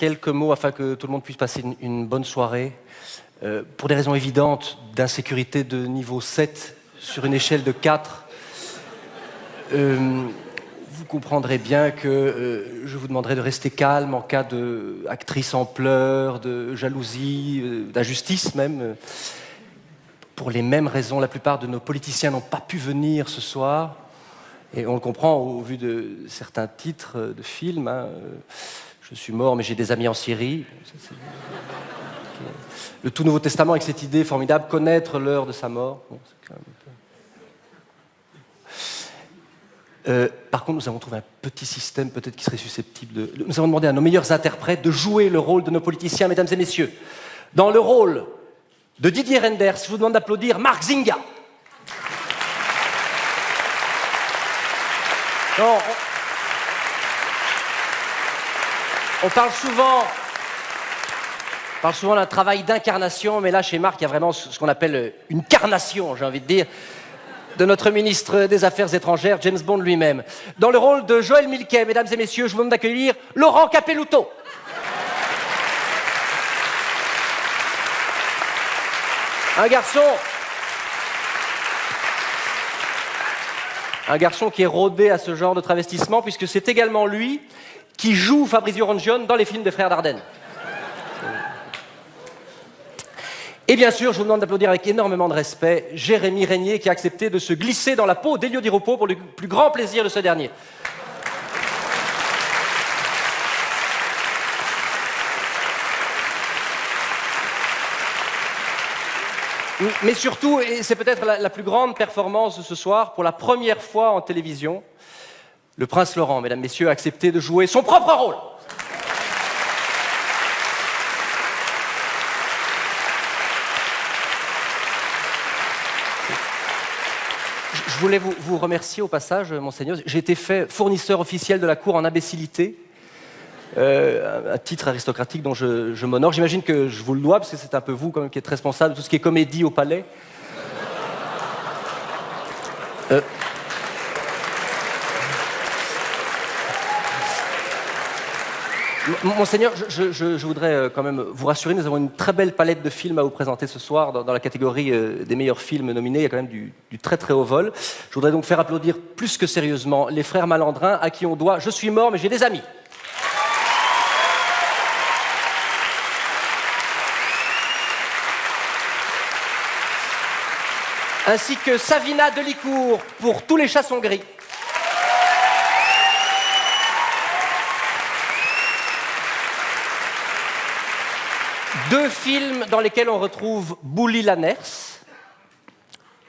quelques mots afin que tout le monde puisse passer une bonne soirée. Pour des raisons évidentes d'insécurité de niveau 7 sur une échelle de 4, vous comprendrez bien que je vous demanderai de rester calme en cas d'actrice en pleurs, de jalousie, d'injustice même. Pour les mêmes raisons, la plupart de nos politiciens n'ont pas pu venir ce soir. Et on le comprend au vu de certains titres de films. Hein. Je suis mort, mais j'ai des amis en Syrie. Le tout Nouveau Testament avec cette idée formidable, connaître l'heure de sa mort. Bon, c'est quand même un peu... par contre, nous avons trouvé un petit système peut-être qui serait susceptible de... Nous avons demandé à nos meilleurs interprètes de jouer le rôle de nos politiciens, mesdames et messieurs. Dans le rôle de Didier Renders, je vous demande d'applaudir Marc Zinga. Non, on parle souvent d'un travail d'incarnation, mais là, chez Marc, il y a vraiment ce qu'on appelle une carnation, j'ai envie de dire, de notre ministre des Affaires étrangères, James Bond lui-même. Dans le rôle de Joël Milquet, mesdames et messieurs, je vous demande d'accueillir Laurent Capelluto. Un garçon qui est rodé à ce genre de travestissement, puisque c'est également lui qui joue Fabrizio Rongione dans les films des frères Dardenne. Et bien sûr, je vous demande d'applaudir avec énormément de respect Jérémy Régnier, qui a accepté de se glisser dans la peau d'Elio Di Rupo pour le plus grand plaisir de ce dernier. Mais surtout, et c'est peut-être la plus grande performance de ce soir, pour la première fois en télévision, le Prince Laurent, mesdames, messieurs, a accepté de jouer son propre rôle. Je voulais vous remercier au passage, Monseigneur. J'ai été fait fournisseur officiel de la cour en imbécilité. Un titre aristocratique dont je m'honore. J'imagine que je vous le dois, parce que c'est un peu vous quand même qui êtes responsable de tout ce qui est comédie au palais. Monseigneur, je voudrais quand même vous rassurer, nous avons une très belle palette de films à vous présenter ce soir dans la catégorie des meilleurs films nominés. Il y a quand même du très très haut vol. Je voudrais donc faire applaudir plus que sérieusement les frères Malandrin, à qui on doit « Je suis mort, mais j'ai des amis ». Ainsi que Savina Delicourt pour Tous les chats sont gris. Deux films dans lesquels on retrouve Bouli Lanners,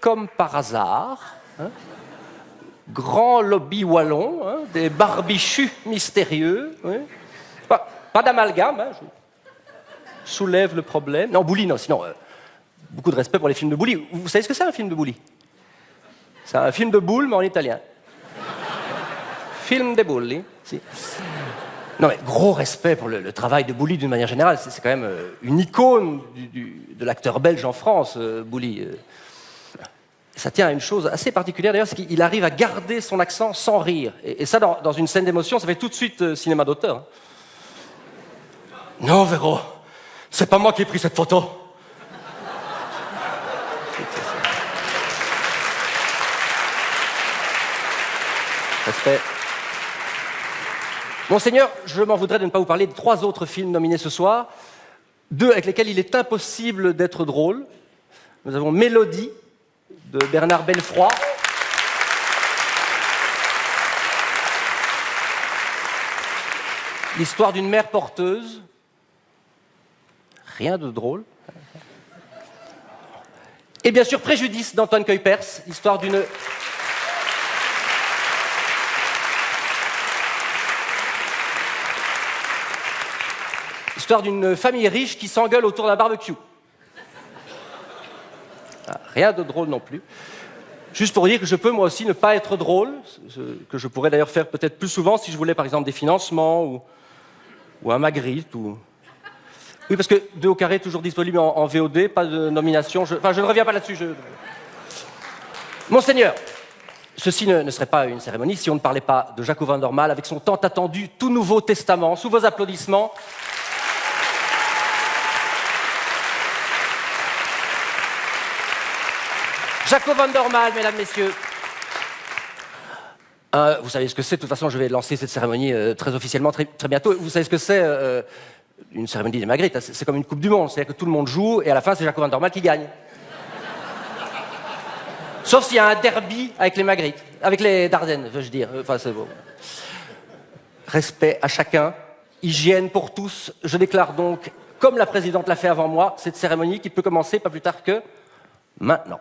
comme par hasard, hein, grand lobby wallon, hein, des barbichus mystérieux. Hein. Pas d'amalgame, hein, je soulève le problème. Non, Bouli, non, sinon... beaucoup de respect pour les films de Bouli. Vous savez ce que c'est un film de Bouli? C'est un film de boule, mais en italien. Film de Bulli, si. Non, mais gros respect pour le travail de Bouli d'une manière générale. C'est quand même une icône de l'acteur belge en France, Bouli. Ça tient à une chose assez particulière, d'ailleurs, c'est qu'il arrive à garder son accent sans rire. Et ça, dans une scène d'émotion, ça fait tout de suite cinéma d'auteur. Hein. Non, Véro, c'est pas moi qui ai pris cette photo. Respect. Monseigneur, je m'en voudrais de ne pas vous parler de 3 autres films nominés ce soir, 2 avec lesquels il est impossible d'être drôle. Nous avons Mélodie, de Bernard Belfroid. L'histoire d'une mère porteuse. Rien de drôle. Et bien sûr, Préjudice d'Antoine Cueil-Pers, l'histoire d'une... L'histoire d'une famille riche qui s'engueule autour d'un barbecue. Ah, rien de drôle non plus. Juste pour dire que je peux moi aussi ne pas être drôle, que je pourrais d'ailleurs faire peut-être plus souvent si je voulais par exemple des financements ou un Magritte. Ou... Oui, parce que 2 au carré, toujours disponible en VOD, pas de nomination. Je ne reviens pas là-dessus. Monseigneur, ceci ne serait pas une cérémonie si on ne parlait pas de Jacques Auvin-Dormal avec son tant attendu tout nouveau testament, sous vos applaudissements. Jaco van der Maal, mesdames, messieurs. Vous savez ce que c'est, de toute façon, je vais lancer cette cérémonie très officiellement très bientôt. Vous savez ce que c'est une cérémonie des Magritte, c'est comme une Coupe du Monde, c'est-à-dire que tout le monde joue et à la fin, c'est Jaco van der Maal qui gagne. Sauf s'il y a un derby avec les Magritte, avec les Dardennes, veux-je dire. Enfin, c'est bon. Respect à chacun, hygiène pour tous. Je déclare donc, comme la présidente l'a fait avant moi, cette cérémonie qui peut commencer pas plus tard que maintenant.